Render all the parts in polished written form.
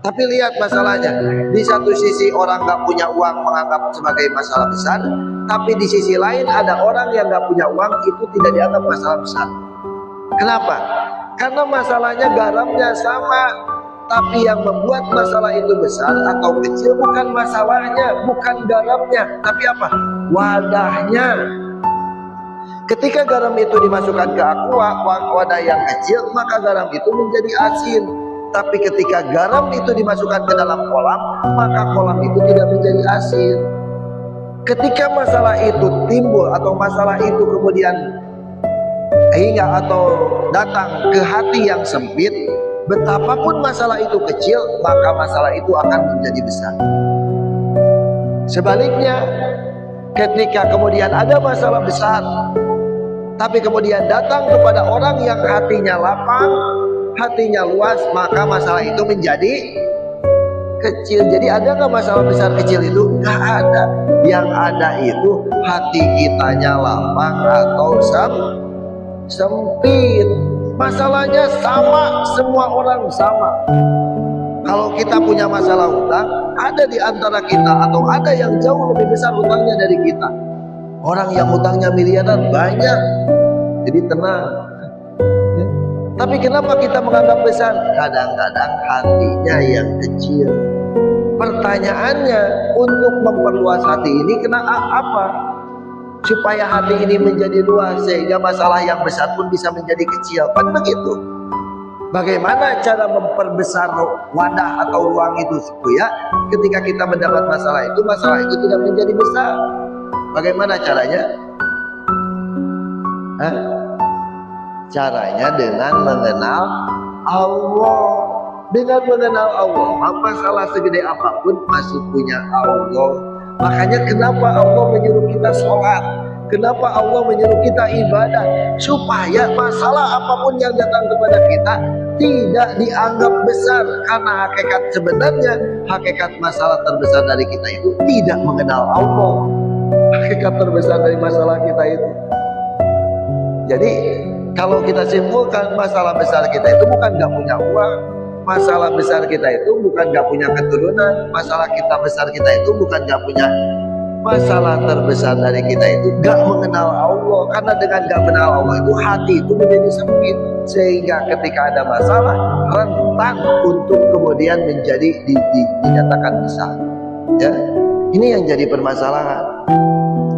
Tapi lihat masalahnya, di satu sisi orang nggak punya uang menganggap sebagai masalah besar, tapi di sisi lain ada orang yang nggak punya uang itu tidak dianggap masalah besar. Kenapa? Karena masalahnya garamnya sama, tapi yang membuat masalah itu besar atau kecil bukan masalahnya, bukan garamnya, tapi apa? Wadahnya. Ketika garam itu dimasukkan ke aqua, wadah yang kecil, maka garam itu menjadi asin. Tapi ketika garam itu dimasukkan ke dalam kolam, maka kolam itu tidak menjadi asin. Ketika masalah itu timbul atau masalah itu kemudian hingga atau datang ke hati yang sempit, betapapun masalah itu kecil, maka masalah itu akan menjadi besar. Sebaliknya, ketika kemudian ada masalah besar, tapi kemudian datang kepada orang yang hatinya lapang, hatinya luas, maka masalah itu menjadi kecil. Jadi ada nggak masalah besar kecil itu? Nggak ada. Yang ada itu hati kitanya lapang atau sempit. Masalahnya sama, semua orang sama. Kalau kita punya masalah hutang, ada di antara kita atau ada yang jauh lebih besar hutangnya dari kita. Orang yang hutangnya miliaran banyak, jadi tenang. Tapi kenapa kita menganggap besar? Kadang-kadang hatinya yang kecil. Pertanyaannya, untuk memperluas hati ini kenapa apa? Supaya hati ini menjadi luas, sehingga masalah yang besar pun bisa menjadi kecil. Kan begitu? Bagaimana cara memperbesar wadah atau ruang itu supaya ketika kita mendapat masalah itu tidak menjadi besar? Bagaimana caranya? Caranya dengan mengenal Allah. Dengan mengenal Allah, masalah segede apapun masih punya Allah. Makanya kenapa Allah menyuruh kita sholat, kenapa Allah menyuruh kita ibadah, supaya masalah apapun yang datang kepada kita tidak dianggap besar. Karena hakikat masalah terbesar dari kita itu tidak mengenal Allah. Hakikat terbesar dari masalah kita itu. Jadi kalau kita simpulkan, masalah besar kita itu bukan gak punya uang, masalah besar kita itu bukan gak punya keturunan, masalah besar kita itu bukan gak punya. Masalah terbesar dari kita itu gak mengenal Allah. Karena dengan gak mengenal Allah itu hati itu menjadi sempit, sehingga ketika ada masalah rentan untuk kemudian menjadi dinyatakan besar. Ya, ini yang jadi permasalahan.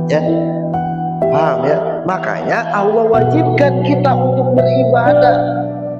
Ya, paham ya? Makanya Allah wajibkan kita untuk beribadah.